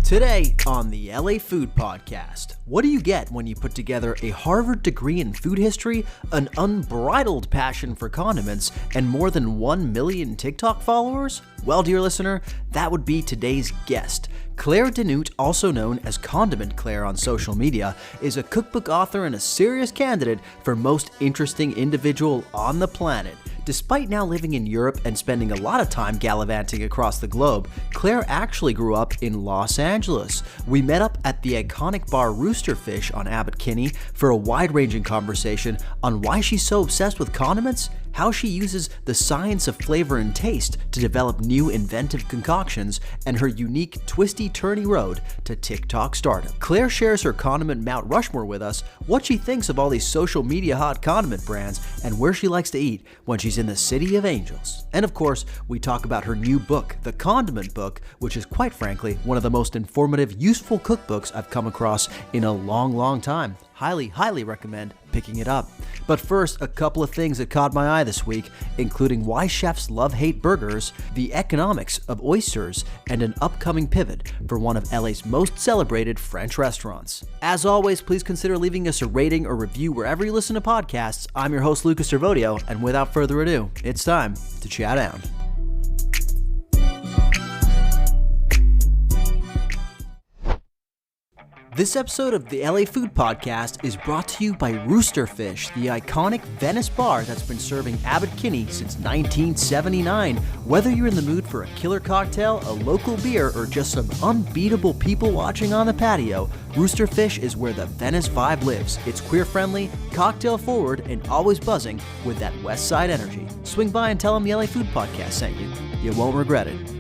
Today on the LA Food Podcast, what do you get when you put together a Harvard degree in food history, an unbridled passion for condiments, and more than 1 million TikTok followers? Well, dear listener, that would be today's guest. Claire Denut, also known as Condiment Claire on social media, is a cookbook author and a serious candidate for most interesting individual on the planet. Despite now living in Europe and spending a lot of time gallivanting across the globe, Claire actually grew up in Los Angeles. We met up at the iconic bar Rooster Fish on Abbot Kinney for a wide-ranging conversation on why she's so obsessed with condiments, how she uses the science of flavor and taste to develop new inventive concoctions, and her unique twisty-turny road to TikTok stardom. Claire shares her Condiment Mount Rushmore with us, what she thinks of all these social media hot condiment brands, and where she likes to eat when she's in the City of Angels. And of course, we talk about her new book, The Condiment Book, which is quite frankly one of the most informative, useful cookbooks I've come across in a long time. Highly recommend picking it up. But first, a couple of things that caught my eye this week, including why chefs love-hate burgers, the economics of oysters, and an upcoming pivot for one of LA's most celebrated French restaurants. As always, please consider leaving us a rating or review wherever you listen to podcasts. I'm your host, Lucas Servodio, and without further ado, it's time to chat down. This episode of the LA Food Podcast is brought to you by Rooster Fish, the iconic Venice bar that's been serving Abbot Kinney since 1979. Whether you're in the mood for a killer cocktail, a local beer, or just some unbeatable people watching on the patio, Rooster Fish is where the Venice vibe lives. It's queer-friendly, cocktail-forward, and always buzzing with that West Side energy. Swing by and tell them the LA Food Podcast sent you. You won't regret it.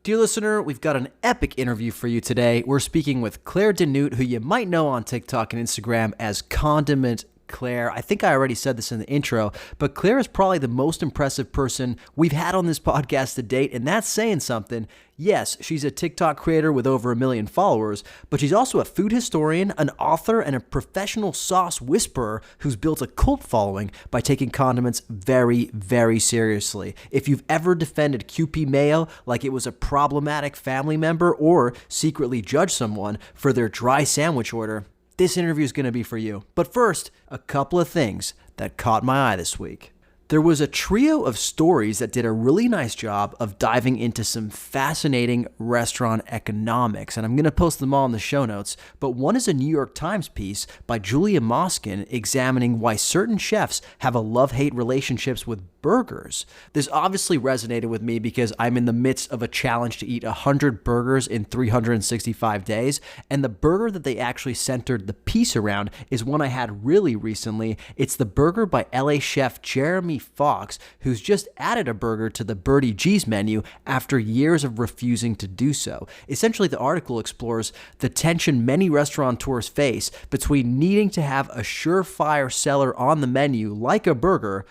Dear listener, we've got an epic interview for you today. We're speaking with Claire Denut, who you might know on TikTok and Instagram as Condiment Claire. I think I already said this in the intro, but Claire is probably the most impressive person we've had on this podcast to date, and that's saying something. Yes, she's a TikTok creator with over 1 million followers, but she's also a food historian, an author, and a professional sauce whisperer who's built a cult following by taking condiments very seriously. If you've ever defended QP mayo like it was a problematic family member or secretly judged someone for their dry sandwich order, this interview is going to be for you. But first, a couple of things that caught my eye this week. There was a trio of stories that did a really nice job of diving into some fascinating restaurant economics, and I'm going to post them all in the show notes, but one is a New York Times piece by Julia Moskin examining why certain chefs have a love-hate relationships with burgers. This obviously resonated with me because I'm in the midst of a challenge to eat 100 burgers in 365 days, and the burger that they actually centered the piece around is one I had really recently. It's the burger by LA chef Jeremy Fox, who's just added a burger to the Birdie G's menu after years of refusing to do so. Essentially, the article explores the tension many restaurateurs face between needing to have a surefire seller on the menu like a burger,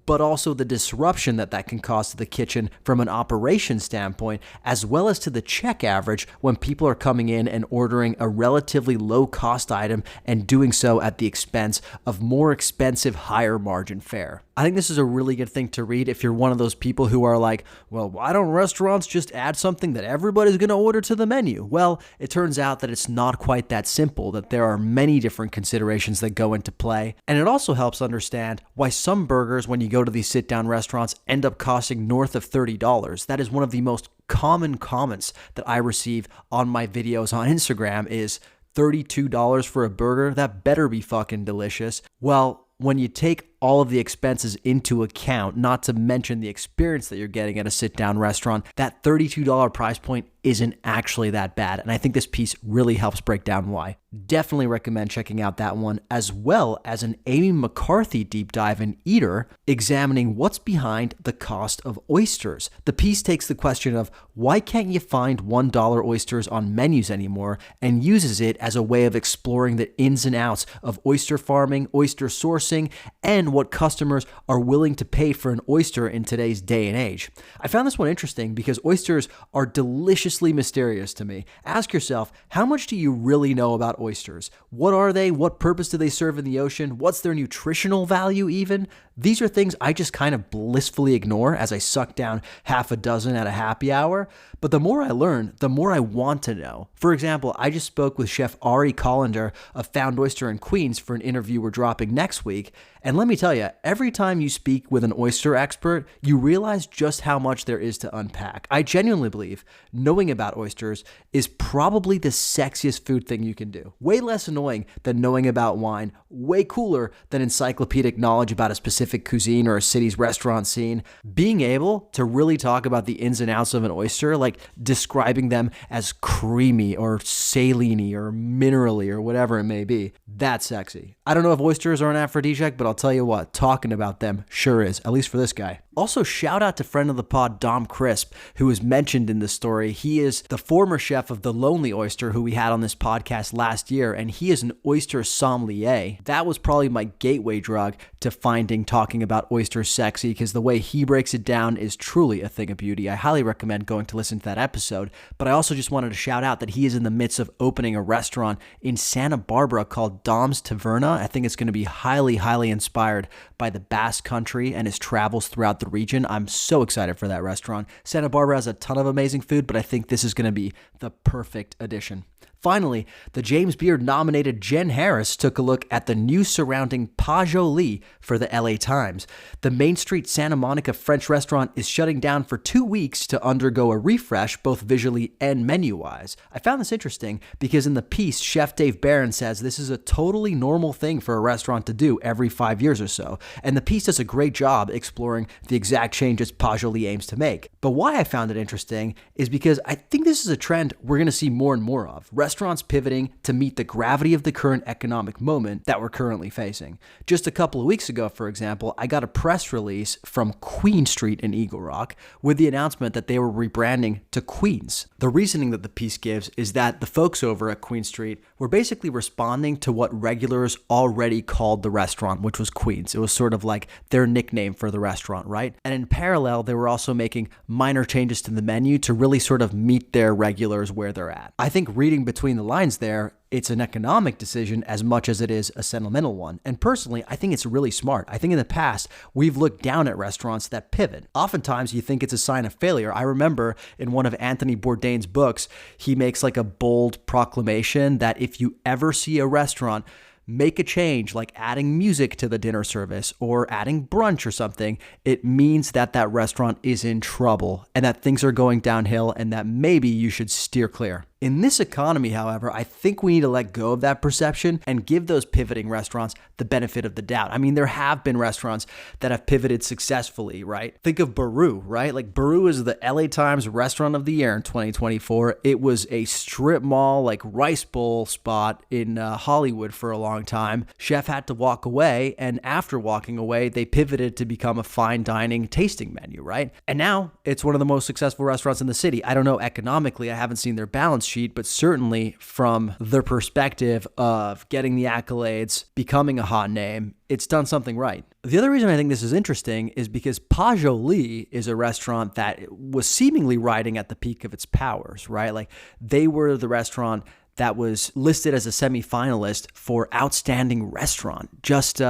but also the disruption that can cause to the kitchen from an operation standpoint, as well as to the check average when people are coming in and ordering a relatively low-cost item and doing so at the expense of more expensive, higher-margin fare. I think this is a really good thing to read if you're one of those people who are like, well, why don't restaurants just add something that everybody's going to order to the menu? Well, it turns out that it's not quite that simple, that there are many different considerations that go into play. And it also helps understand why some burgers, when you go to these sit-down restaurants, end up costing north of $30. That is one of the most common comments that I receive on my videos on Instagram is $32 for a burger? That better be fucking delicious. Well, when you take all of the expenses into account, not to mention the experience that you're getting at a sit-down restaurant, that $32 price point isn't actually that bad. And I think this piece really helps break down why. Definitely recommend checking out that one, as well as an Amy McCarthy deep dive in Eater, examining what's behind the cost of oysters. The piece takes the question of why can't you find $1 oysters on menus anymore, and uses it as a way of exploring the ins and outs of oyster farming, oyster sourcing, and and what customers are willing to pay for an oyster in today's day and age. I found this one interesting because oysters are deliciously mysterious to me. Ask yourself, how much do you really know about oysters? What are they? What purpose do they serve in the ocean? What's their nutritional value even? These are things I just kind of blissfully ignore as I suck down half a dozen at a happy hour. But the more I learn, the more I want to know. For example, I just spoke with Chef Ari Collender of Found Oyster in Queens for an interview we're dropping next week. And let me tell you, every time you speak with an oyster expert, you realize just how much there is to unpack. I genuinely believe knowing about oysters is probably the sexiest food thing you can do. Way less annoying than knowing about wine, way cooler than encyclopedic knowledge about a specific cuisine or a city's restaurant scene. Being able to really talk about the ins and outs of an oyster, like describing them as creamy or saline or minerally or whatever it may be, that's sexy. I don't know if oysters are an aphrodisiac, but I'll tell you what, talking about them sure is, at least for this guy. Also, shout out to friend of the pod, Dom Crisp, who was mentioned in this story. He is the former chef of the Lonely Oyster, who we had on this podcast last year, and he is an oyster sommelier. That was probably my gateway drug to finding talking about oysters sexy, because the way he breaks it down is truly a thing of beauty. I highly recommend going to listen to that episode. But I also just wanted to shout out that he is in the midst of opening a restaurant in Santa Barbara called Dom's Taverna. I think it's going to be highly, highly inspired by the Basque Country and his travels throughout the region. I'm so excited for that restaurant. Santa Barbara has a ton of amazing food, but I think this is going to be the perfect addition. Finally, the James Beard nominated Jen Harris took a look at the news surrounding Pas Joli for the LA Times. The Main Street Santa Monica French restaurant is shutting down for 2 weeks to undergo a refresh, both visually and menu-wise. I found this interesting because in the piece, Chef Dave Barron says this is a totally normal thing for a restaurant to do every 5 years or so, and the piece does a great job exploring the exact changes Pas Joli aims to make. But why I found it interesting is because I think this is a trend we're going to see more and more of. Restaurants pivoting to meet the gravity of the current economic moment that we're currently facing. Just a couple of weeks ago, for example, I got a press release from Queen Street in Eagle Rock with the announcement that they were rebranding to Queens. The reasoning that the piece gives is that the folks over at Queen Street were basically responding to what regulars already called the restaurant, which was Queens. It was sort of like their nickname for the restaurant, right? And in parallel, they were also making minor changes to the menu to really sort of meet their regulars where they're at. I think reading between the lines there, it's an economic decision as much as it is a sentimental one. And personally, I think it's really smart. I think in the past, we've looked down at restaurants that pivot. Oftentimes, you think it's a sign of failure. I remember in one of Anthony Bourdain's books, he makes like a bold proclamation that if you ever see a restaurant make a change, like adding music to the dinner service or adding brunch or something, it means that that restaurant is in trouble and that things are going downhill and that maybe you should steer clear. In this economy, however, I think we need to let go of that perception and give those pivoting restaurants the benefit of the doubt. I mean, there have been restaurants that have pivoted successfully, right? Think of Baru, right? Like Baru is the LA Times Restaurant of the Year in 2024. It was a strip mall, like rice bowl spot in Hollywood for a long time. Chef had to walk away, and after walking away, they pivoted to become a fine dining tasting menu, right? And now it's one of the most successful restaurants in the city. I don't know economically, I haven't seen their balance sheet, but certainly from the perspective of getting the accolades, becoming a hot name, it's done something right. The other reason I think this is interesting is because Pas Joli is a restaurant that was seemingly riding at the peak of its powers, right? Like they were the restaurant that was listed as a semi-finalist for Outstanding Restaurant just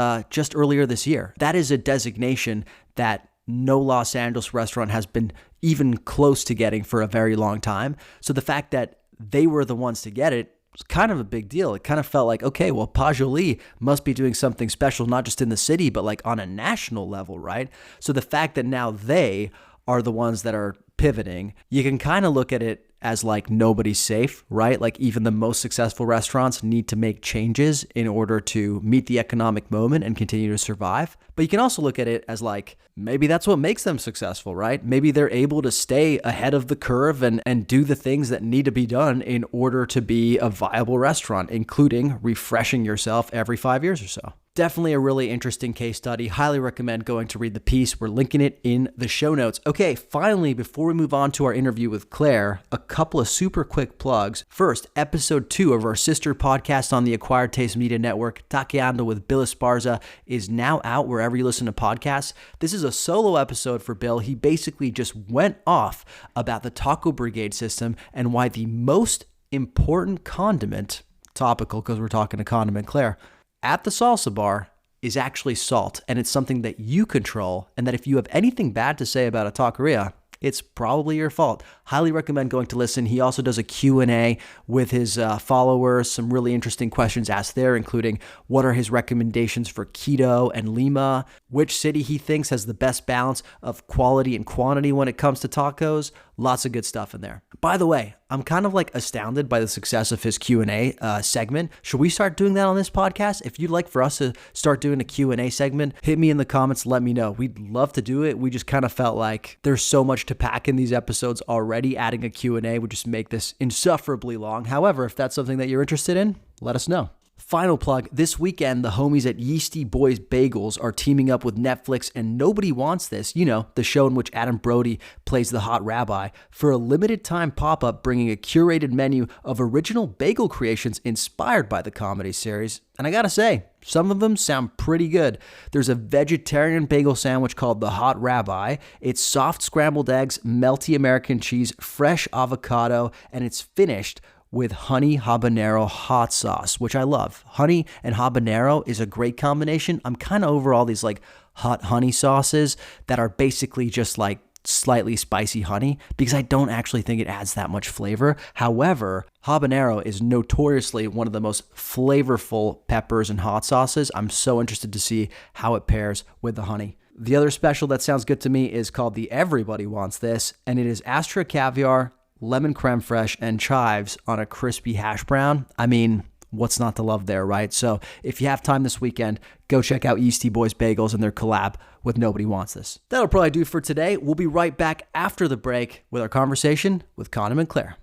earlier this year. That is a designation that no Los Angeles restaurant has been even close to getting for a very long time. So the fact that they were the ones to get it was kind of a big deal. It kind of felt like, okay, well, Pas Joli must be doing something special, not just in the city, but like on a national level, right? So the fact that now they are the ones that are pivoting, you can kind of look at it as like nobody's safe, right? Like even the most successful restaurants need to make changes in order to meet the economic moment and continue to survive. But you can also look at it as like, maybe that's what makes them successful, right? Maybe they're able to stay ahead of the curve and do the things that need to be done in order to be a viable restaurant, including refreshing yourself every 5 years or so. Definitely a really interesting case study. Highly recommend going to read the piece. We're linking it in the show notes. Okay, finally, before we move on to our interview with Claire, a couple of super quick plugs. First, episode 2 of our sister podcast on the Acquired Taste Media Network, Taqueando with Bill Esparza, is now out wherever you listen to podcasts. This is a solo episode for Bill. He basically just went off about the Taco Brigade system and why the most important condiment, topical because we're talking to Condiment Claire, at the salsa bar is actually salt, and it's something that you control, and that if you have anything bad to say about a taqueria, it's probably your fault. Highly recommend going to listen. He also does a Q&A with his followers, some really interesting questions asked there, including what are his recommendations for keto and Lima, which city he thinks has the best balance of quality and quantity when it comes to tacos. Lots of good stuff in there. By the way, I'm kind of like astounded by the success of his Q&A segment. Should we start doing that on this podcast? If you'd like for us to start doing a Q&A segment, hit me in the comments, let me know. We'd love to do it. We just kind of felt like there's so much to pack in these episodes already. Adding a Q&A would just make this insufferably long. However, if that's something that you're interested in, let us know. Final plug, this weekend, the homies at Yeasty Boys Bagels are teaming up with Netflix and Nobody Wants This, you know, the show in which Adam Brody plays the hot rabbi, for a limited time pop-up bringing a curated menu of original bagel creations inspired by the comedy series. And I gotta say, some of them sound pretty good. There's a vegetarian bagel sandwich called the Hot Rabbi. It's soft scrambled eggs, melty American cheese, fresh avocado, and it's finished with honey habanero hot sauce, which I love. Honey and habanero is a great combination. I'm kind of over all these like hot honey sauces that are basically just like slightly spicy honey, because I don't actually think it adds that much flavor. However, habanero is notoriously one of the most flavorful peppers and hot sauces. I'm so interested to see how it pairs with the honey. The other special that sounds good to me is called the Everybody Wants This, and it is Astra caviar, lemon creme fraiche, and chives on a crispy hash brown. I mean, what's not to love there, right? So if you have time this weekend, go check out Yeasty Boys Bagels and their collab with Nobody Wants This. That'll probably do for today. We'll be right back after the break with our conversation with Condiment Claire.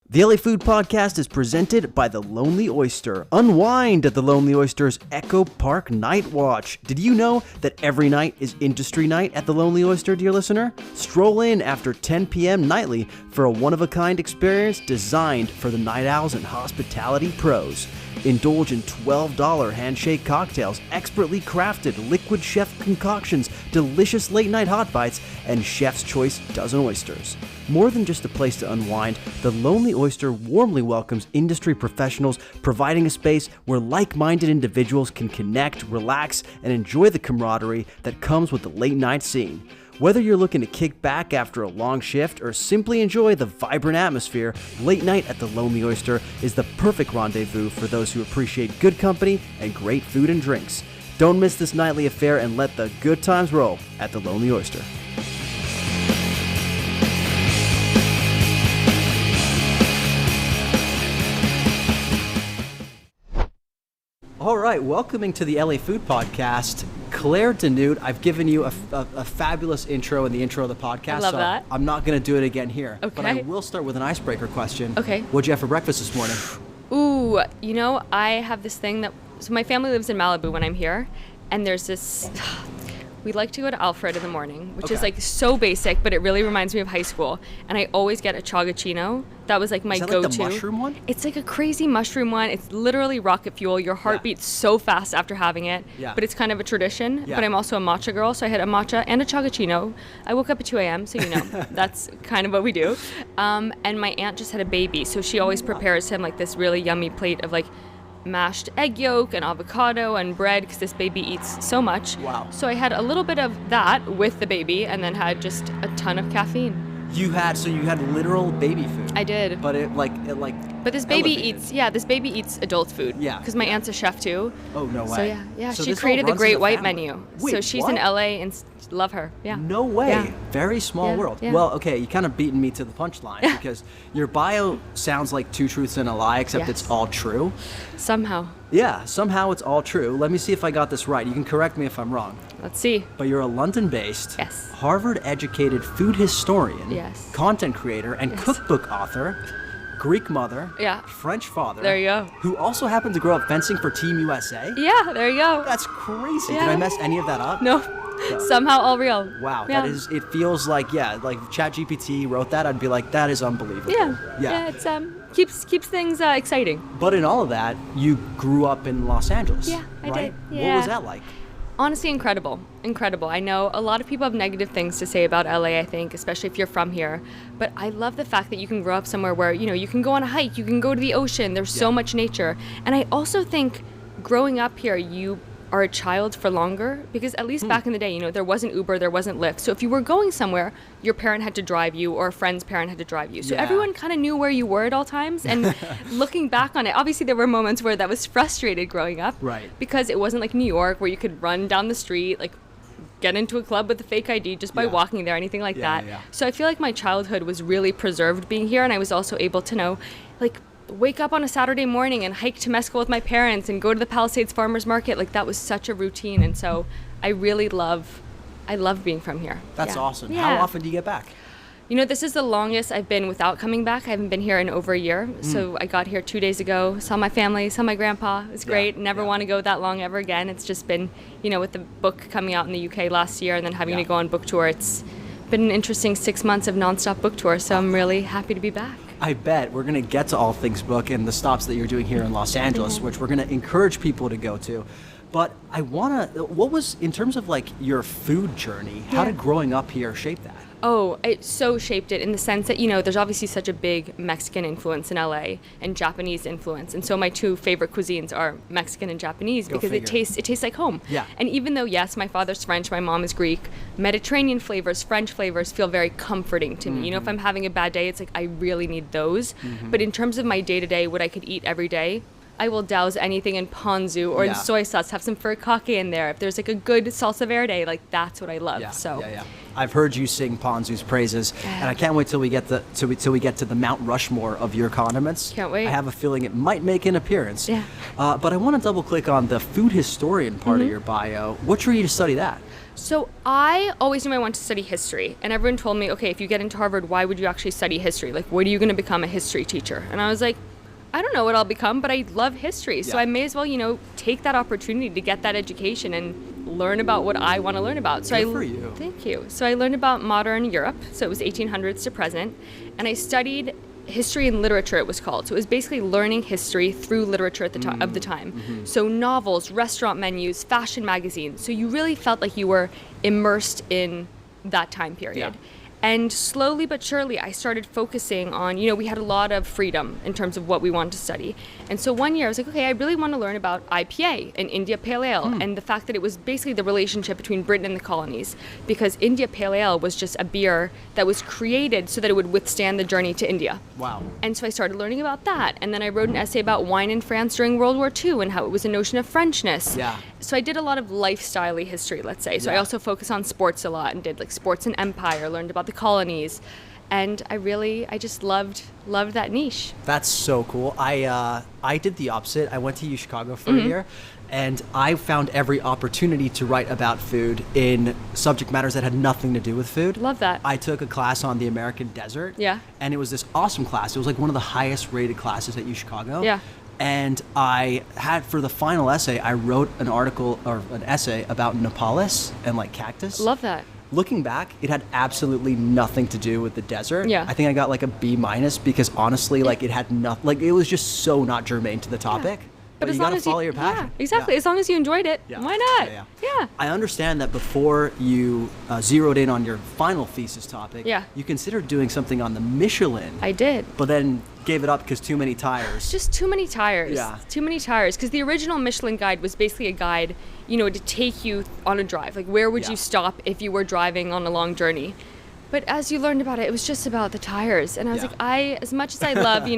The LA Food Podcast is presented by The Lonely Oyster. Unwind at The Lonely Oyster's Echo Park Night Watch. Did you know that every night is industry night at The Lonely Oyster, dear listener? Stroll in after 10 p.m. nightly for a one-of-a-kind experience designed for the night owls and hospitality pros. Indulge in $12 handshake cocktails, expertly crafted liquid chef concoctions, delicious late-night hot bites, and chef's choice dozen oysters. More than just a place to unwind, The Lonely Oyster warmly welcomes industry professionals, providing a space where like-minded individuals can connect, relax, and enjoy the camaraderie that comes with the late-night scene. Whether you're looking to kick back after a long shift or simply enjoy the vibrant atmosphere, late night at The Lonely Oyster is the perfect rendezvous for those who appreciate good company and great food and drinks. Don't miss this nightly affair and let the good times roll at The Lonely Oyster. All right, welcoming to the LA Food Podcast, Claire Denute. I've given you a fabulous intro in the intro of the podcast. I love that. I'm not going to do it again here. Okay. But I will start with an icebreaker question. Okay. What'd you have for breakfast this morning? Ooh, you know, I have this thing that, so my family lives in Malibu when I'm here, and there's this, we like to go to Alfred in the morning, which is like so basic, but it really reminds me of high school. And I always get a chagachino. That was like my go-to. Like the mushroom one? It's like a crazy mushroom one. It's literally rocket fuel. Your heart beats so fast after having it. Yeah. But it's kind of a tradition. Yeah. But I'm also a matcha girl, so I had a matcha and a chagachino. I woke up at 2 a.m., so you know, that's kind of what we do. And my aunt just had a baby, so she always prepares him like this really yummy plate of like mashed egg yolk and avocado and bread, because this baby eats so much. Wow. So I had a little bit of that with the baby, and then had just a ton of caffeine. You had literal baby food. I did. But But this baby eats adult food. Yeah. Because my aunt's a chef too. Oh, no way. So yeah. So she created the Great White menu. Wait, so she's in LA and love her. Yeah. No way. Yeah. Very small world. Yeah. Well, okay, you kind of beaten me to the punchline because your bio sounds like two truths and a lie, except it's all true. Somehow. Yeah, somehow it's all true. Let me see if I got this right. You can correct me if I'm wrong. Let's see. But you're a London-based, Harvard-educated food historian, content creator, and cookbook author. Greek mother, Yeah. French father. There you go. Who also happened to grow up fencing for Team USA. Yeah, there you go. That's crazy. Yeah. Did I mess any of that up? No. Somehow all real. Wow, Yeah. that is. It feels like like ChatGPT wrote that. I'd be like, that is unbelievable. Yeah. It's keeps things exciting. But in all of that, you grew up in Los Angeles. Yeah, I right? did. Yeah. What was that like? Honestly, incredible. I know a lot of people have negative things to say about LA, I think, especially if you're from here. But I love the fact that you can grow up somewhere where, you can go on a hike, you can go to the ocean, there's so much nature. And I also think growing up here, you are a child for longer, because at least back in the day, there wasn't Uber, there wasn't Lyft. So if you were going somewhere, your parent had to drive you, or a friend's parent had to drive you. So everyone kind of knew where you were at all times. And looking back on it, obviously there were moments where that was frustrated growing up. Right. Because it wasn't like New York where you could run down the street, like get into a club with a fake ID just by walking there, anything like that. Yeah. So I feel like my childhood was really preserved being here, and I was also able to know, like, wake up on a Saturday morning and hike to Mescal with my parents and go to the Palisades Farmers Market. Like, that was such a routine. And so I really love being from here. That's awesome. Yeah. How often do you get back? This is the longest I've been without coming back. I haven't been here in over a year. So I got here 2 days ago, saw my family, saw my grandpa. It's great. Never want to go that long ever again. It's just been, with the book coming out in the UK last year and then having to go on book tour, it's been an interesting 6 months of nonstop book tour. So I'm really happy to be back. I bet we're going to get to all things book and the stops that you're doing here in Los Angeles, which we're going to encourage people to go to. But I want to, what was, in terms of like your food journey, how did growing up here shape that? Oh, it so shaped it in the sense that, there's obviously such a big Mexican influence in LA and Japanese influence. And so my two favorite cuisines are Mexican and Japanese because it tastes like home. Yeah. And even though, yes, my father's French, my mom is Greek, Mediterranean flavors, French flavors feel very comforting to me. If I'm having a bad day, it's like I really need those. But in terms of my day-to-day, what I could eat every day, I will douse anything in ponzu or in soy sauce, have some furikake in there. If there's like a good salsa verde, like that's what I love. I've heard you sing ponzu's praises, and I can't wait till we get to the Mount Rushmore of your condiments. Can't wait. I have a feeling it might make an appearance. Yeah. But I want to double click on the food historian part of your bio. What drew you to study that? So I always knew I wanted to study history, and everyone told me, okay, if you get into Harvard, why would you actually study history? Like, what are you going to become a history teacher? And I was like, I don't know what I'll become, but I love history. So I may as well, take that opportunity to get that education and learn about what I want to learn about. So Good for you. Thank you. So I learned about modern Europe. So it was 1800s to present. And I studied history and literature, it was called. So it was basically learning history through literature at the of the time. So novels, restaurant menus, fashion magazines. So you really felt like you were immersed in that time period. Yeah. And slowly but surely, I started focusing on, we had a lot of freedom in terms of what we wanted to study. And so one year I was like, okay, I really want to learn about IPA and India Pale Ale and the fact that it was basically the relationship between Britain and the colonies, because India Pale Ale was just a beer that was created so that it would withstand the journey to India. Wow. And so I started learning about that. And then I wrote an essay about wine in France during World War II and how it was a notion of Frenchness. Yeah. So I did a lot of lifestyle-y history, let's say. So I also focus on sports a lot and did like sports and empire, learned about the colonies. And I just loved that niche. That's so cool. I did the opposite. I went to U Chicago for a year, and I found every opportunity to write about food in subject matters that had nothing to do with food. Love that. I took a class on the American desert. Yeah. And it was this awesome class. It was like one of the highest rated classes at U Chicago. Yeah. And I had, for the final essay, I wrote an article or an essay about Nepalus and like cactus. Love that. Looking back, it had absolutely nothing to do with the desert. Yeah. I think I got like a B- because honestly, like it had nothing, like it was just so not germane to the topic. Yeah. But you gotta follow your passion. Yeah, exactly. Yeah. As long as you enjoyed it, why not? Yeah. I understand that before you zeroed in on your final thesis topic, you considered doing something on the Michelin. I did. But then gave it up because too many tires. Just too many tires. Yeah. Too many tires. Because the original Michelin guide was basically a guide, to take you on a drive. Like, where would you stop if you were driving on a long journey? But as you learned about it, it was just about the tires. And I was like, as much as I love,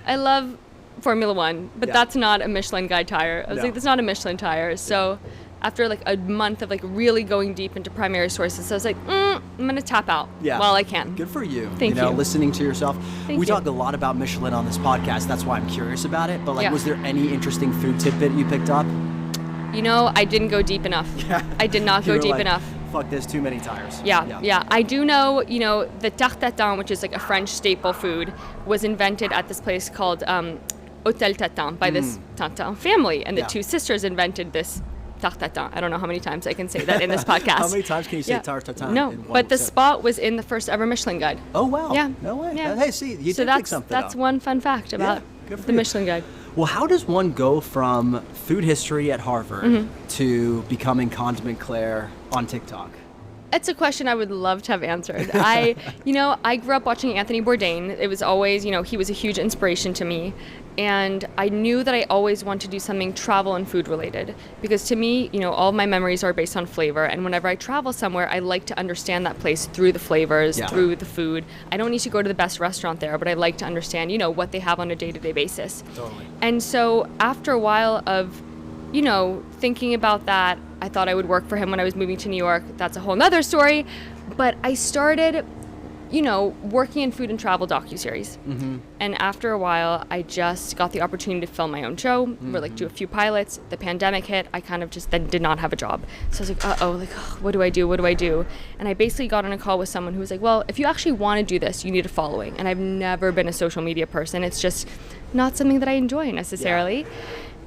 I love Formula One, but that's not a Michelin guide tire. I was like, that's not a Michelin tire. So after like a month of like really going deep into primary sources, I was like, I'm gonna tap out while I can. Good for you. Thank you. Listening to yourself. Thank we you. talk a lot about Michelin on this podcast. That's why I'm curious about it. But like, was there any interesting food tidbit you picked up? I didn't go deep enough. I did not go deep enough. fuck this, too many tires. Yeah. I do know, the tarte tatin, which is like a French staple food, was invented at this place called Hôtel Tatin by this Tatin family. And the two sisters invented this tarte tatin. I don't know how many times I can say that in this podcast. How many times can you say tarte tatin? No, but the spot was in the first ever Michelin Guide. Oh, wow. Yeah. No way. Yeah. Hey, see, you did pick something that's one fun fact about the Michelin Guide. Well, how does one go from food history at Harvard to becoming Condiment Claire on TikTok? It's a question I would love to have answered. I grew up watching Anthony Bourdain. It was always, he was a huge inspiration to me. And I knew that I always wanted to do something travel and food related. Because to me, all of my memories are based on flavor. And whenever I travel somewhere, I like to understand that place through the flavors, through the food. I don't need to go to the best restaurant there, but I like to understand, what they have on a day-to-day basis. Totally. And so after a while of, thinking about that, I thought I would work for him when I was moving to New York. That's a whole nother story. But I started, working in food and travel docuseries. And after a while, I just got the opportunity to film my own show, or do a few pilots. The pandemic hit. I kind of just then did not have a job. So I was like, what do I do? What do I do? And I basically got on a call with someone who was like, well, if you actually want to do this, you need a following. And I've never been a social media person. It's just not something that I enjoy necessarily.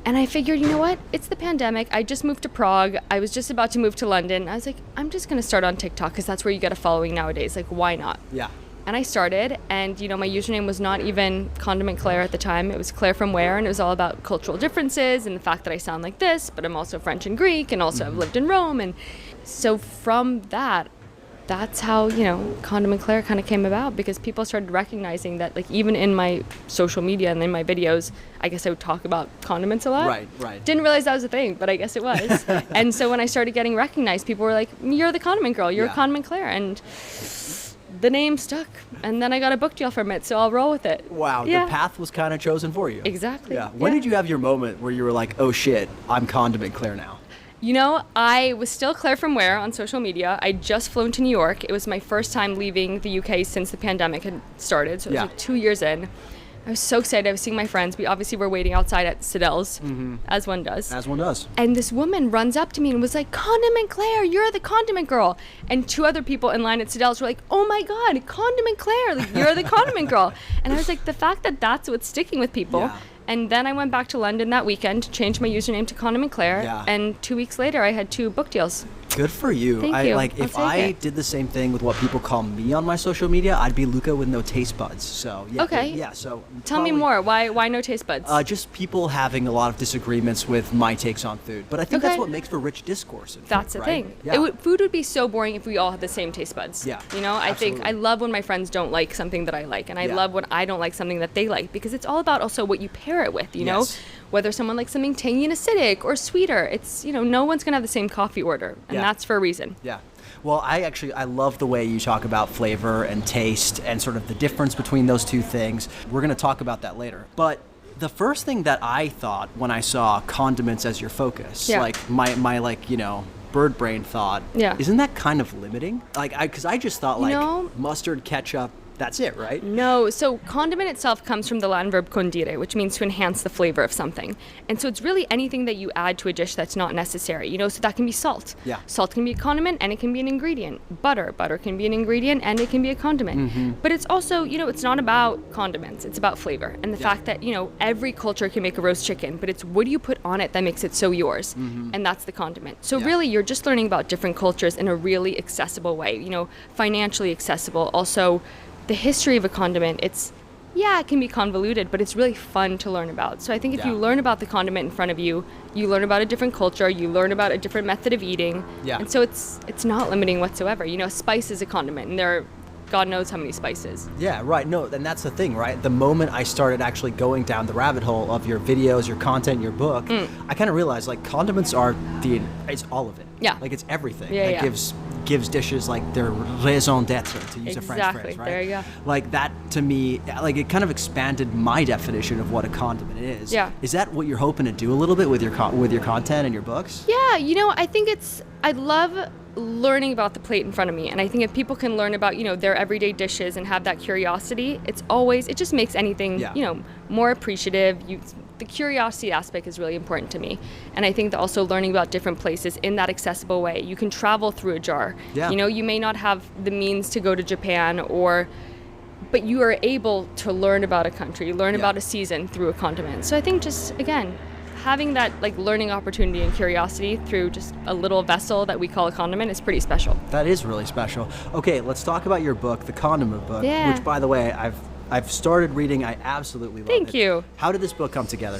And I figured, you know what? It's the pandemic. I just moved to Prague. I was just about to move to London. I was like, I'm just going to start on TikTok because that's where you get a following nowadays. Like, why not? Yeah. And I started, and, my username was not even Condiment Claire at the time. It was Claire from Where, and it was all about cultural differences and the fact that I sound like this, but I'm also French and Greek, and also I've lived in Rome. And so from that's how, Condiment Claire kind of came about, because people started recognizing that, even in my social media and in my videos, I guess I would talk about condiments a lot. Right. Didn't realize that was a thing, but I guess it was. And so when I started getting recognized, people were like, you're the condiment girl, you're Condiment Claire. And the name stuck. And then I got a book deal from it, so I'll roll with it. Wow, the path was kind of chosen for you. Exactly. Yeah. When did you have your moment where you were like, oh shit, I'm Condiment Claire now? I was still Claire from Where on social media. I'd just flown to New York. It was my first time leaving the UK since the pandemic had started. So it was 2 years in. I was so excited. I was seeing my friends. We obviously were waiting outside at Siddell's, as one does. As one does. And this woman runs up to me and was like, Condiment Claire, you're the condiment girl. And 2 other people in line at Siddell's were like, oh my God, Condiment Claire, you're the condiment girl. And I was like, the fact that that's what's sticking with people. Yeah. And then I went back to London that weekend to change my username to Condiment Claire. Yeah. And 2 weeks later, I had 2 book deals. Good for you. Thank you. If I did the same thing with what people call me on my social media, I'd be Luca with no taste buds. So yeah. Okay. Yeah. So tell me more. Why no taste buds? Just people having a lot of disagreements with my takes on food. But I think that's what makes for rich discourse. That's the thing. Yeah. Food would be so boring if we all had the same taste buds. Yeah. I think I love when my friends don't like something that I like, and I love when I don't like something that they like, because it's all about also what you pair it with. Yes. Whether someone likes something tangy and acidic or sweeter, it's, no one's going to have the same coffee order, and that's for a reason. Yeah. Well, I love the way you talk about flavor and taste and sort of the difference between those two things. We're going to talk about that later. But the first thing that I thought when I saw condiments as your focus, my bird brain thought, isn't that kind of limiting? Because I just thought mustard, ketchup, that's it, right? No, so condiment itself comes from the Latin verb condire, which means to enhance the flavor of something. And so it's really anything that you add to a dish that's not necessary, so that can be salt. Yeah. Salt can be a condiment and it can be an ingredient. Butter can be an ingredient and it can be a condiment. But it's also, it's not about condiments, it's about flavor. And the fact that, every culture can make a roast chicken, but it's what do you put on it that makes it so yours? And that's the condiment. So really, you're just learning about different cultures in a really accessible way, financially accessible. Also, the history of a condiment, it can be convoluted, but it's really fun to learn about. So I think if you learn about the condiment in front of you, you learn about a different culture, you learn about a different method of eating. Yeah. And so it's not limiting whatsoever. Spice is a condiment, and there are God knows how many spices. Yeah, right. No, and that's the thing, right? The moment I started actually going down the rabbit hole of your videos, your content, your book, I kind of realized condiments are it's all of it. Yeah. It's everything that gives dishes their raison d'etre, to use a French phrase, right? There you go. That to me, it kind of expanded my definition of what a condiment is. Yeah. Is that what you're hoping to do a little bit with your content and your books? Yeah, I think I love learning about the plate in front of me, and I think if people can learn about their everyday dishes and have that curiosity, it just makes anything more appreciative. the curiosity aspect is really important to me. And I think that also learning about different places in that accessible way. You can travel through a jar. Yeah. You know, you may not have the means to go to Japan, but you are able to learn about a country, learn about a season through a condiment. So I think just, again, having that like learning opportunity and curiosity through just a little vessel that we call a condiment is pretty special. That is really special. Okay, let's talk about your book, the Condiment book, which, by the way, I've started reading. I absolutely love it. Thank you. How did this book come together?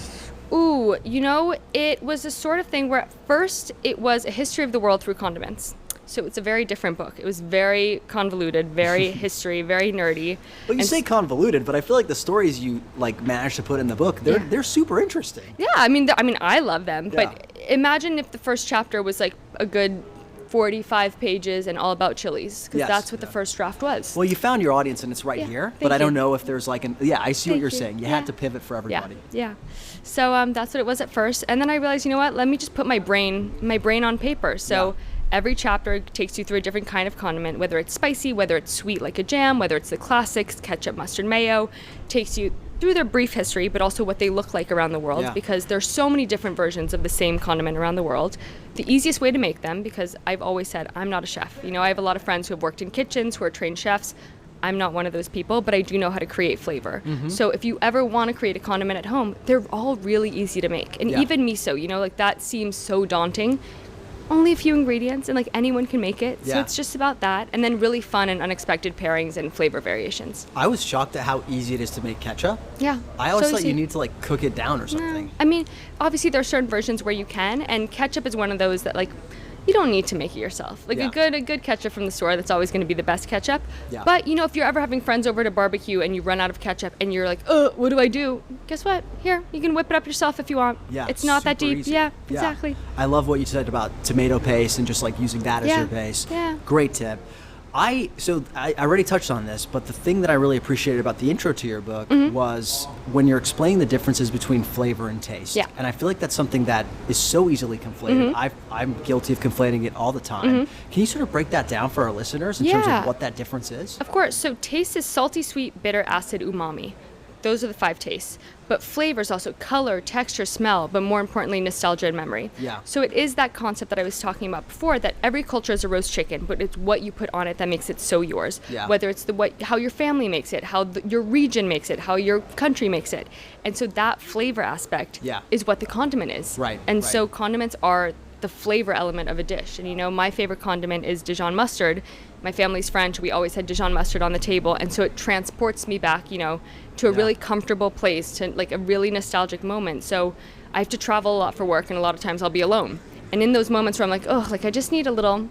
Ooh, you know, it was a sort of thing where at first it was a history of the world through condiments. So it's a very different book. It was very convoluted, very history, very nerdy. Well, you say convoluted, but I feel like the stories you like managed to put in the book, they're super interesting. Yeah, I mean, I love them. But imagine if the first chapter was like a good 45 pages and all about chilies, because that's what the first draft was. Well, you found your audience, and it's right here. But I don't know if there's like I see what you're saying. You had to pivot for everybody. Yeah. So that's what it was at first, and then I realized, you know what? Let me just put my brain on paper. So. Every chapter takes you through a different kind of condiment, whether it's spicy, whether it's sweet like a jam, whether it's the classics, ketchup, mustard, mayo. Takes you through their brief history, but also what they look like around the world, because there's so many different versions of the same condiment around the world. The easiest way to make them, because I've always said I'm not a chef. You know, I have a lot of friends who have worked in kitchens, who are trained chefs. I'm not one of those people, but I do know how to create flavor. So if you ever want to create a condiment at home, they're all really easy to make. And even miso, you know, like that seems so daunting. Only a few ingredients, and like anyone can make it. So it's just about that, and then really fun and unexpected pairings and flavor variations. I was shocked at how easy it is to make ketchup. Yeah. I always thought you need to like cook it down or something. No. I mean, obviously there are certain versions where you can, and ketchup is one of those that like you don't need to make it yourself. Like a good ketchup from the store, that's always going to be the best ketchup. Yeah. But you know, if you're ever having friends over to barbecue and you run out of ketchup and you're like, what do I do? Guess what? Here, you can whip it up yourself if you want. Yeah, it's not that deep. Easy. Yeah, exactly. I love what you said about tomato paste and just like using that as your base. Yeah. Great tip. I already touched on this, but the thing that I really appreciated about the intro to your book was when you're explaining the differences between flavor and taste. Yeah. And I feel like that's something that is so easily conflated. I'm guilty of conflating it all the time. Can you sort of break that down for our listeners in terms of what that difference is? Of course. So taste is salty, sweet, bitter, acid, umami. Those are the 5 tastes. But flavor is also color, texture, smell, but more importantly, nostalgia and memory. Yeah. So it is that concept that I was talking about before, that every culture is a roast chicken, but it's what you put on it that makes it so yours. Yeah. Whether it's how your family makes it, how your region makes it, how your country makes it. And so that flavor aspect is what the condiment is. Right. And so condiments are the flavor element of a dish. And you know, my favorite condiment is Dijon mustard. My family's French. We always had Dijon mustard on the table. And so it transports me back, you know, to a really comfortable place, to like a really nostalgic moment. So I have to travel a lot for work, and a lot of times I'll be alone. And in those moments where I'm like, oh, like I just need a little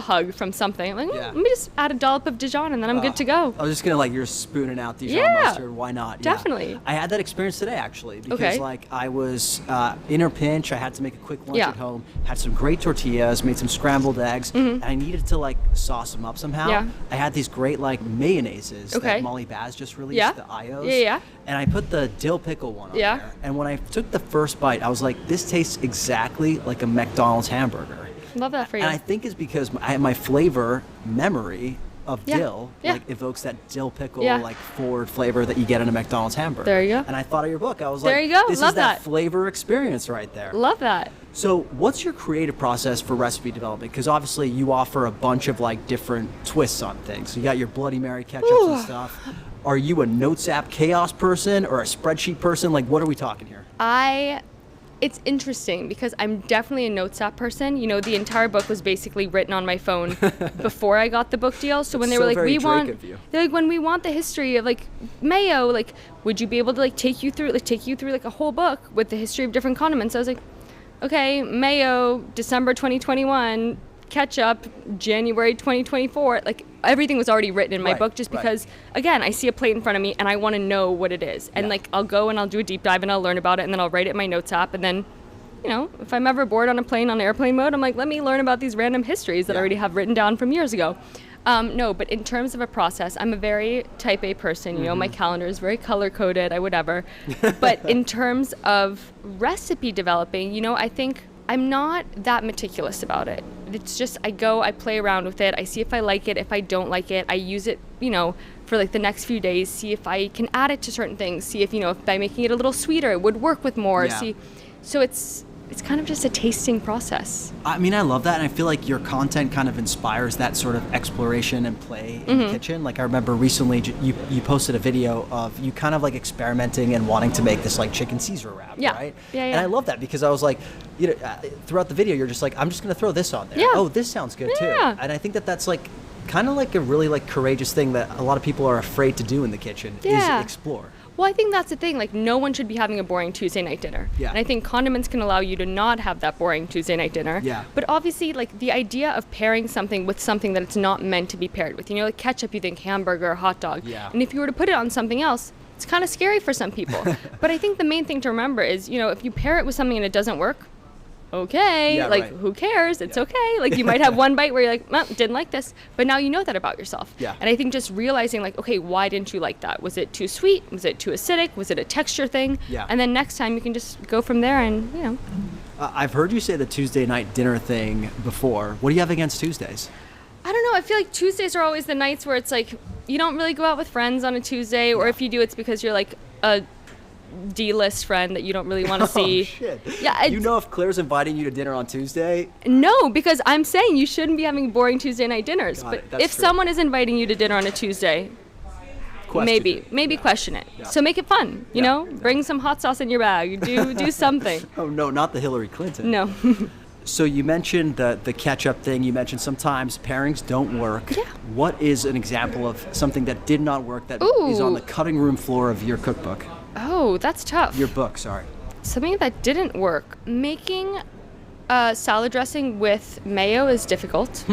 hug from something. I'm like, let me just add a dollop of Dijon and then I'm good to go. I was just gonna you're spooning out Dijon mustard. Why not? Definitely. I had that experience today actually because like I was in a pinch. I had to make a quick lunch at home. Had some great tortillas, made some scrambled eggs, and I needed to like sauce them up somehow. Yeah. I had these great like mayonnaises that Molly Baz just released, the Ios. Yeah. And I put the dill pickle one on there. And when I took the first bite, I was like, this tastes exactly like a McDonald's hamburger. Love that for you. And I think it's because my flavor memory of dill like evokes that dill pickle like forward flavor that you get in a McDonald's hamburger. There you go. And I thought of your book. I was there like, you go. this Love is that flavor experience right there. Love that. So what's your creative process for recipe development? Because obviously you offer a bunch of like different twists on things. So you got your Bloody Mary ketchups and stuff. Are you a notes app chaos person or a spreadsheet person? Like, what are we talking here? It's interesting because I'm definitely a notes app person. You know, the entire book was basically written on my phone before I got the book deal. So when they were like, they're like, when we want the history of like mayo, like, would you be able to like take you through like a whole book with the history of different condiments? I was like, okay, mayo, December 2021, ketchup, January 2024. Like everything was already written in my book just because, again, I see a plate in front of me and I want to know what it is. And like I'll go and I'll do a deep dive and I'll learn about it and then I'll write it in my notes app. And then, you know, if I'm ever bored on a plane on airplane mode, I'm like, let me learn about these random histories that I already have written down from years ago. No, but in terms of a process, I'm a very type A person. You know, my calendar is very color coded, whatever. But in terms of recipe developing, you know, I think I'm not that meticulous about it. It's just I play around with it. I see if I like it. If I don't like it, I use it, you know, for like the next few days, see if I can add it to certain things, see if, if by making it a little sweeter, it would work with more. Yeah. So it's kind of just a tasting process. I mean, I love that, and I feel like your content kind of inspires that sort of exploration and play in the kitchen. Like I remember recently you posted a video of you kind of like experimenting and wanting to make this like chicken Caesar wrap, right? Yeah. And I love that because I was like, throughout the video, you're just like, I'm just going to throw this on there. Yeah. Oh, this sounds good too. Yeah. And I think that that's like kind of like a really like courageous thing that a lot of people are afraid to do in the kitchen is explore. Well, I think that's the thing. Like, no one should be having a boring Tuesday night dinner. Yeah. And I think condiments can allow you to not have that boring Tuesday night dinner. Yeah. But obviously, like, the idea of pairing something with something that it's not meant to be paired with. Like ketchup, you think hamburger or hot dog. Yeah. And if you were to put it on something else, it's kind of scary for some people. But I think the main thing to remember is, if you pair it with something and it doesn't work, okay, who cares? It's okay. Like, you might have one bite where you're like, didn't like this, but now you know that about yourself. Yeah. And I think just realizing, like, okay, why didn't you like that? Was it too sweet? Was it too acidic? Was it a texture thing? Yeah. And then next time you can just go from there and, I've heard you say the Tuesday night dinner thing before. What do you have against Tuesdays? I don't know. I feel like Tuesdays are always the nights where it's like, you don't really go out with friends on a Tuesday, or if you do, it's because you're like a D-list friend that you don't really want to see. Oh, shit. Yeah, if Claire's inviting you to dinner on Tuesday? No, because I'm saying you shouldn't be having boring Tuesday night dinners. But if someone is inviting you to dinner on a Tuesday, maybe question it. Yeah. So make it fun, you know? Bring some hot sauce in your bag. Do something. Oh, no, not the Hillary Clinton. No. So you mentioned the ketchup thing. You mentioned sometimes pairings don't work. Yeah. What is an example of something that did not work that is on the cutting room floor of your cookbook? Oh, that's tough. Your book, sorry. Something that didn't work. Making salad dressing with mayo is difficult.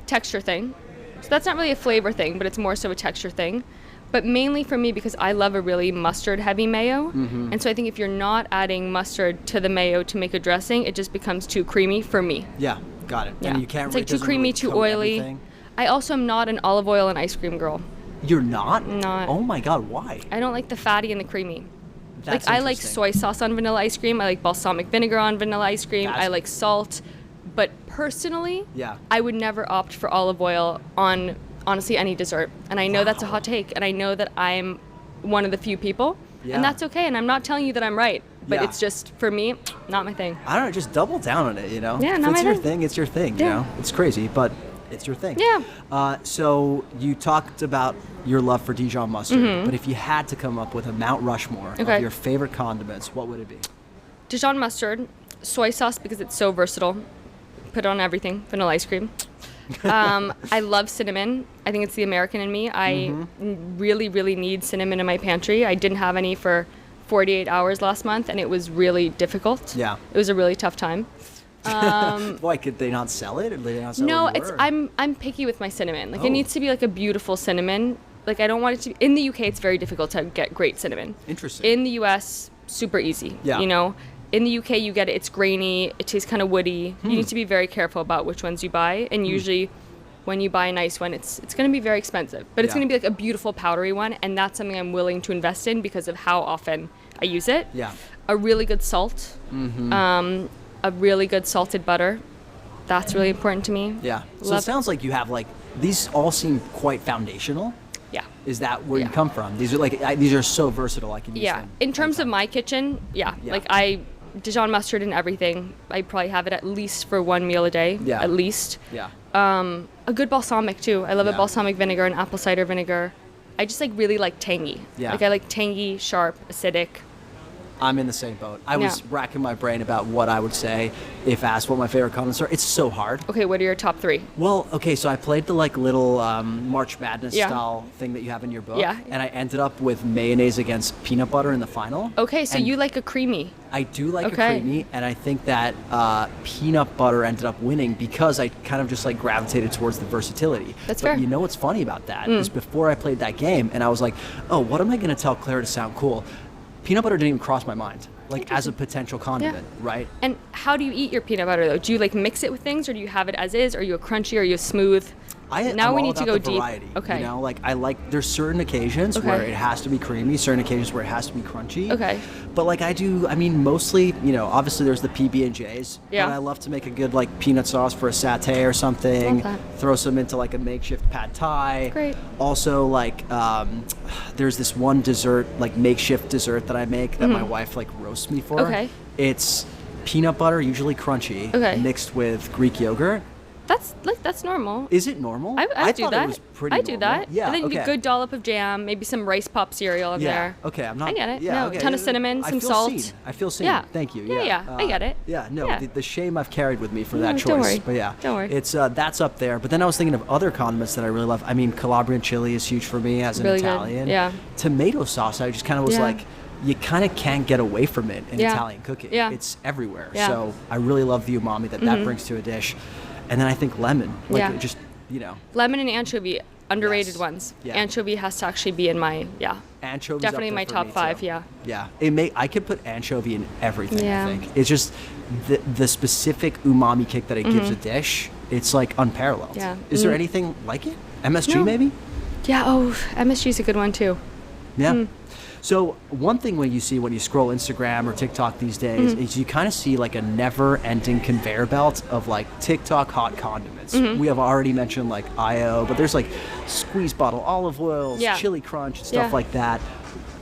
Texture thing. So that's not really a flavor thing, but it's more so a texture thing. But mainly for me, because I love a really mustard-heavy mayo. And so I think if you're not adding mustard to the mayo to make a dressing, it just becomes too creamy for me. Yeah, got it. Yeah. And you can't it's like too creamy, really too coat oily. everything. I also am not an olive oil and ice cream girl. You're not? Not. Oh my God, why? I don't like the fatty and the creamy. That's I like soy sauce on vanilla ice cream. I like balsamic vinegar on vanilla ice cream. I like salt. But personally, I would never opt for olive oil on honestly any dessert. And I know that's a hot take. And I know that I'm one of the few people. And that's okay. And I'm not telling you that I'm right. But it's just, for me, not my thing. I don't know, just double down on it, Yeah, if not it's my your thing. thing, it's your thing, you know? It's crazy, but it's your thing. Yeah. So you talked about your love for Dijon mustard, but if you had to come up with a Mount Rushmore of your favorite condiments, what would it be? Dijon mustard, soy sauce because it's so versatile. Put it on everything, vanilla ice cream. I love cinnamon. I think it's the American in me. I really, really need cinnamon in my pantry. I didn't have any for 48 hours last month, and it was really difficult. Yeah. It was a really tough time. Why, could they not sell it? Or did they not sell No, it I'm picky with my cinnamon. Like, it needs to be like a beautiful cinnamon. Like, I don't want it to be, in the UK, it's very difficult to get great cinnamon. Interesting. In the US, super easy. Yeah. You know? In the UK, you get it, it's grainy, it tastes kind of woody. You need to be very careful about which ones you buy. And usually, when you buy a nice one, it's going to be very expensive. But it's going to be like a beautiful powdery one. And that's something I'm willing to invest in because of how often I use it. Yeah. A really good salt. A really good salted butter. That's really important to me. Yeah. So it sounds like you have like, these all seem quite foundational. Yeah. Is that where you come from? These are like, these are so versatile. I can use them. In terms of my kitchen, like Dijon mustard and everything, I probably have it at least for one meal a day. Yeah. At least. Yeah. A good balsamic too. I love a balsamic vinegar and apple cider vinegar. I just like really like tangy. Yeah. Like I like tangy, sharp, acidic. I'm in the same boat. I was racking my brain about what I would say if asked what my favorite condiments are. It's so hard. Okay, what are your top three? Well, okay, so I played the like little March Madness style thing that you have in your book. Yeah. And I ended up with mayonnaise against peanut butter in the final. Okay, so you like a creamy. I do like a creamy, and I think that peanut butter ended up winning because I kind of just like gravitated towards the versatility. That's fair. fair. You know what's funny about that is before I played that game, and I was like, oh, what am I going to tell Claire to sound cool? Peanut butter didn't even cross my mind, like as a potential condiment, right? And how do you eat your peanut butter though? Do you like mix it with things, or do you have it as is? Are you a crunchy? Are you a smooth? Now we need to go deep. Variety, Okay. You know, like there's certain occasions where it has to be creamy, certain occasions where it has to be crunchy. Okay. But like mostly, you know, obviously there's the PB&Js. Yeah. But I love to make a good like peanut sauce for a satay or something. Love that. Throw some into like a makeshift pad thai. Great. Also like there's this one dessert, like makeshift dessert that I make that my wife like roasts me for. Okay. It's peanut butter, usually crunchy, mixed with Greek yogurt. That's normal. Is it normal? I do thought that. It was pretty I do normal. that. Yeah. And then you okay. get a good dollop of jam, maybe some rice pop cereal in there. Okay. I'm not. I get it. Yeah, no, okay. a ton of cinnamon, some salt. I feel seen. Yeah. Thank you. Yeah. I get it. Yeah. No. Yeah. The shame I've carried with me for that choice. Don't worry. But yeah. Don't worry. It's that's up there. But then I was thinking of other condiments that I really love. I mean, Calabrian chili is huge for me as an Really Italian. good. Yeah. Tomato sauce. I just kind of was like, you kind of can't get away from it in Italian cooking. Yeah. It's everywhere. Yeah. So I really love the umami that brings to a dish. And then I think lemon. Like just, you know. Lemon and anchovy, underrated ones. Yeah. Anchovy has to actually be in my, Anchovies definitely up there my for top me, 5, too. yeah. Yeah. I could put anchovy in everything, Yeah. I think. It's just the specific umami kick that it gives a dish, it's like unparalleled. Yeah. Is there anything like it? MSG maybe? Yeah, MSG is a good one too. Yeah. So one thing when you scroll Instagram or TikTok these days is you kind of see like a never-ending conveyor belt of like TikTok hot condiments. We have already mentioned like IO, but there's like squeeze bottle olive oils, chili crunch, stuff like that.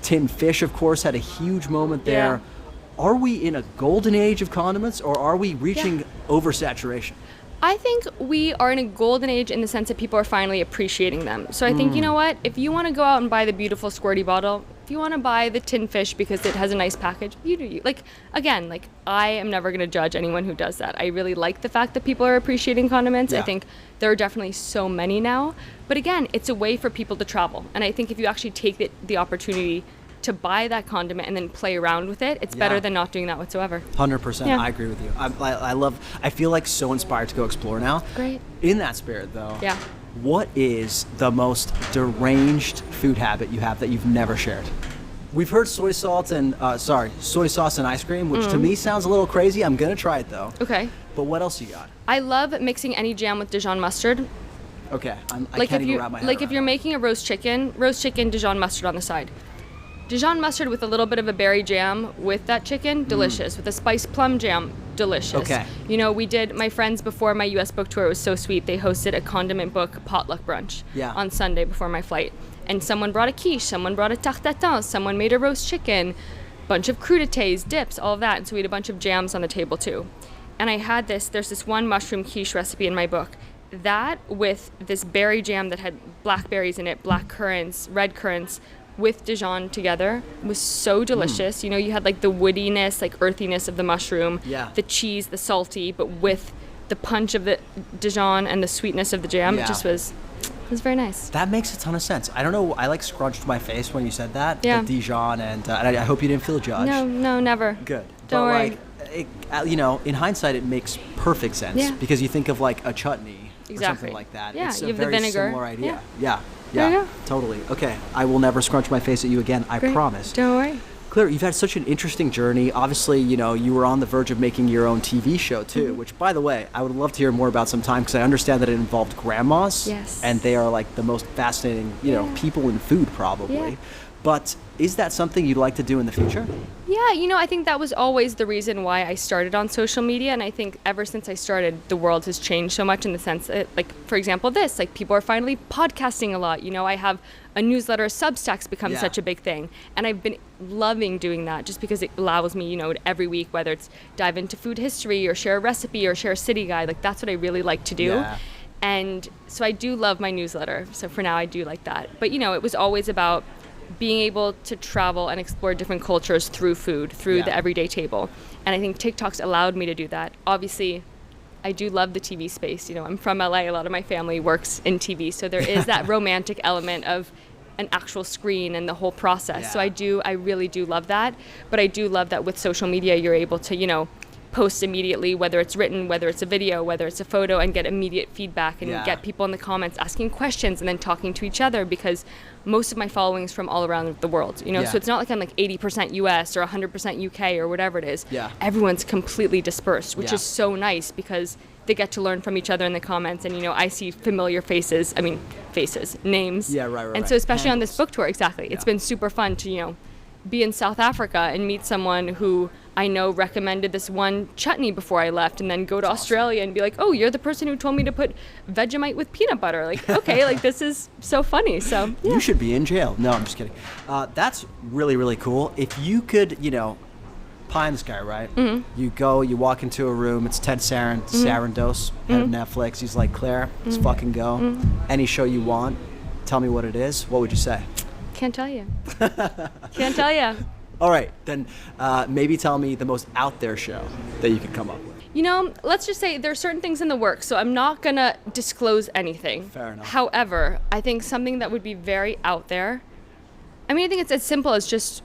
Tin fish, of course, had a huge moment there. Yeah. Are we in a golden age of condiments, or are we reaching oversaturation? I think we are in a golden age in the sense that people are finally appreciating them. So I think, you know what? If you want to go out and buy the beautiful squirty bottle, if you want to buy the tin fish because it has a nice package, you do you. Like, again, like, I am never going to judge anyone who does that. I really like the fact that people are appreciating condiments. I think there are definitely so many now. But again, it's a way for people to travel. And I think if you actually take the opportunity to buy that condiment and then play around with it, it's better than not doing that whatsoever. 100%. I agree with you. I feel like so inspired to go explore now. Great. In that spirit, though. Yeah. What is the most deranged food habit you have that you've never shared? We've heard soy sauce and ice cream, which to me sounds a little crazy. I'm gonna try it though. Okay. But what else you got? I love mixing any jam with Dijon mustard. Okay. I can't even wrap my head around if you're making a roast chicken, Dijon mustard on the side. Dijon mustard with a little bit of a berry jam with that chicken, delicious. With a spiced plum jam, delicious. Okay. You know, my friends before my US book tour, it was so sweet. They hosted a condiment book potluck brunch on Sunday before my flight. And someone brought a quiche, someone brought a tarte tatin, someone made a roast chicken, bunch of crudités, dips, all of that. And so we had a bunch of jams on the table too. And I had there's this one mushroom quiche recipe in my book. That with this berry jam that had blackberries in it, black currants, red currants, with Dijon together was so delicious. You know, you had like the woodiness, like earthiness of the mushroom, the cheese, the salty, but with the punch of the Dijon and the sweetness of the jam. It just was very nice. That makes a ton of sense. I don't know, I like scrunched my face when you said that. Yeah. The Dijon, and I hope you didn't feel judged. No, never. Good. Don't worry. Like, in hindsight, it makes perfect sense because you think of like a chutney or something like that. Yeah, it's you a have very the vinegar. similar idea. There you go. Totally. Okay, I will never scrunch my face at you again. I promise. Don't worry. Claire, you've had such an interesting journey. Obviously, you were on the verge of making your own TV show too, which, by the way, I would love to hear more about sometime because I understand that it involved grandmas. Yes. And they are like the most fascinating, people in food probably. Yeah. But is that something you'd like to do in the future? Yeah, I think that was always the reason why I started on social media. And I think ever since I started, the world has changed so much in the sense that, like, for example, people are finally podcasting a lot. I have a newsletter, Substack's become such a big thing. And I've been loving doing that just because it allows me, every week, whether it's dive into food history or share a recipe or share a city guide, like that's what I really like to do. Yeah. And so I do love my newsletter. So for now, I do like that. But, it was always about being able to travel and explore different cultures through food, through the everyday table. And I think TikTok's allowed me to do that. Obviously, I do love the TV space. I'm from LA. A lot of my family works in TV. So there is that romantic element of an actual screen and the whole process. Yeah. So I really do love that. But I do love that with social media, you're able to, post immediately, whether it's written, whether it's a video, whether it's a photo, and get immediate feedback and get people in the comments asking questions and then talking to each other, because most of my following is from all around the world, so it's not like I'm like 80% US or 100% UK or whatever it is. Everyone's completely dispersed, which is so nice because they get to learn from each other in the comments, and I see familiar names. Yeah, right. And so especially on this book tour, exactly, it's been super fun to be in South Africa and meet someone who I know recommended this one chutney before I left, and then go to Australia and be like, oh, you're the person who told me to put Vegemite with peanut butter. Like, okay, like this is so funny. So yeah. You should be in jail. No, I'm just kidding. That's really, really cool. If you could, pie in the sky, right? Mm-hmm. You walk into a room, it's Ted Sarandos, head of Netflix. He's like, Claire, let's fucking go. Any show you want, tell me what it is. What would you say? Can't tell you. Can't tell you. All right, then maybe tell me the most out there show that you could come up with. Let's just say there's certain things in the works, so I'm not going to disclose anything. Fair enough. However, I think something that would be very out there, I think it's as simple as just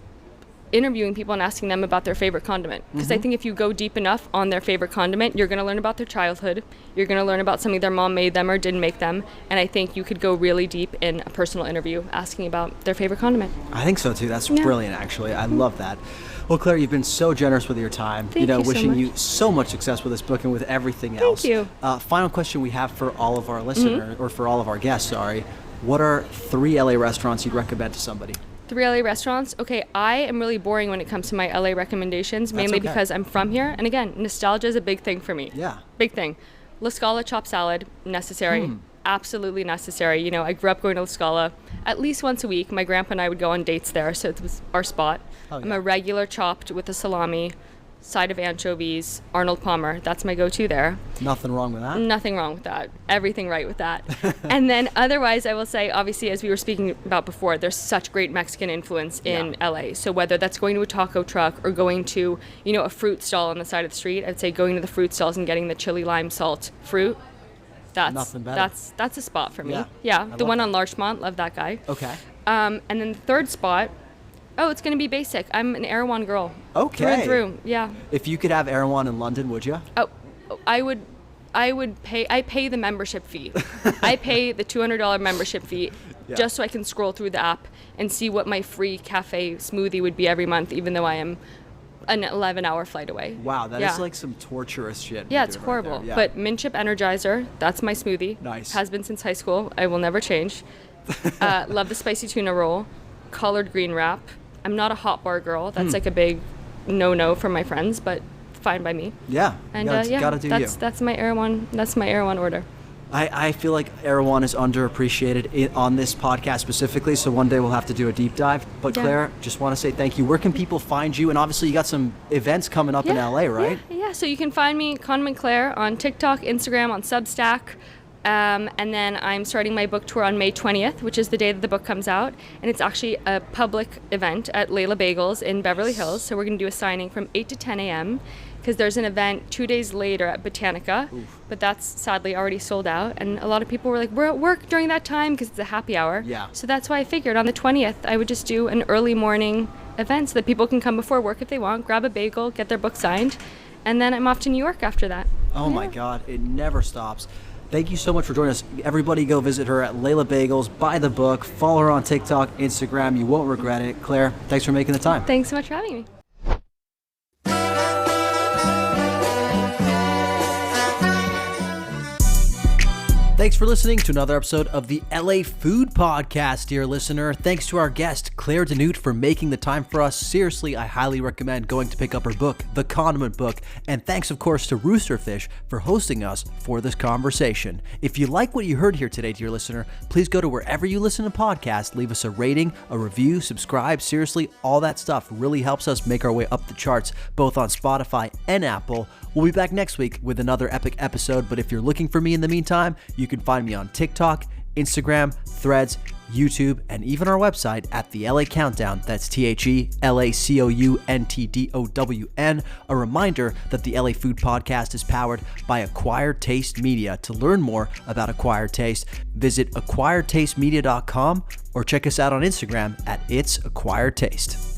interviewing people and asking them about their favorite condiment. Because I think if you go deep enough on their favorite condiment, you're going to learn about their childhood. You're going to learn about something their mom made them or didn't make them. And I think you could go really deep in a personal interview asking about their favorite condiment. I think so too. That's brilliant, actually. I love that. Well, Claire, you've been so generous with your time. Thank you wishing so much. you so much success with this book and with everything else. Thank you. Final question we have for all of our listeners, or for all of our guests, sorry. What are 3 LA restaurants you'd recommend to somebody? 3 LA restaurants? Okay, I am really boring when it comes to my LA recommendations, mainly because I'm from here. And again, nostalgia is a big thing for me. Yeah. Big thing. La Scala chopped salad, necessary. Absolutely necessary. I grew up going to La Scala at least once a week. My grandpa and I would go on dates there, so it was our spot. Oh, yeah. I'm a regular chopped with a salami, side of anchovies, Arnold Palmer. That's my go-to there. Nothing wrong with that? Nothing wrong with that. Everything right with that. And then otherwise, I will say, obviously, as we were speaking about before, there's such great Mexican influence in LA. So whether that's going to a taco truck or going to, a fruit stall on the side of the street, I'd say going to the fruit stalls and getting the chili lime salt fruit. Nothing better. That's a spot for me. Yeah. The one on Larchmont, love that guy. Okay. And then the third spot, it's going to be basic. I'm an Erewhon girl. Okay. Through and through, yeah. If you could have Erewhon in London, would you? Oh, I would pay. I pay the membership fee. I pay the $200 membership fee just so I can scroll through the app and see what my free cafe smoothie would be every month, even though I am an 11-hour flight away. Wow, that is like some torturous shit. Yeah, it's horrible. Right. But mint chip energizer, that's my smoothie. Nice. Has been since high school. I will never change. Love the spicy tuna roll. Collard green wrap. I'm not a hot bar girl. That's like a big no-no for my friends, but fine by me. Yeah. And gotta do that's my Erewhon order. I feel like Erewhon is underappreciated on this podcast specifically, so one day we'll have to do a deep dive. But Claire, just want to say thank you. Where can people find you? And obviously you got some events coming up in LA, right? Yeah. So you can find me, Condiment Claire, on TikTok, Instagram, on Substack. And then I'm starting my book tour on May 20th, which is the day that the book comes out. And it's actually a public event at Layla Bagels in Beverly Hills. So we're going to do a signing from 8 to 10 a.m. because there's an event 2 days later at Botanica. Oof. But that's sadly already sold out. And a lot of people were like, we're at work during that time because it's a happy hour. Yeah. So that's why I figured on the 20th, I would just do an early morning event so that people can come before work if they want, grab a bagel, get their book signed. And then I'm off to New York after that. Oh my God, it never stops. Thank you so much for joining us. Everybody go visit her at Layla Bagels, buy the book, follow her on TikTok, Instagram. You won't regret it. Claire, thanks for making the time. Thanks so much for having me. Thanks for listening to another episode of the LA Food Podcast, dear listener. Thanks to our guest, Claire Denute, for making the time for us. Seriously, I highly recommend going to pick up her book, The Condiment Book. And thanks, of course, to Roosterfish for hosting us for this conversation. If you like what you heard here today, dear listener, please go to wherever you listen to podcasts, leave us a rating, a review, subscribe. Seriously, all that stuff really helps us make our way up the charts, both on Spotify and Apple. We'll be back next week with another epic episode, but if you're looking for me in the meantime, you can find me on TikTok, Instagram, Threads, YouTube, and even our website at the LA Countdown. That's TheLaCountdown. A reminder that the LA Food Podcast is powered by Acquired Taste Media. To learn more about Acquired Taste, visit acquiredtastemedia.com or check us out on Instagram at It's Acquired Taste.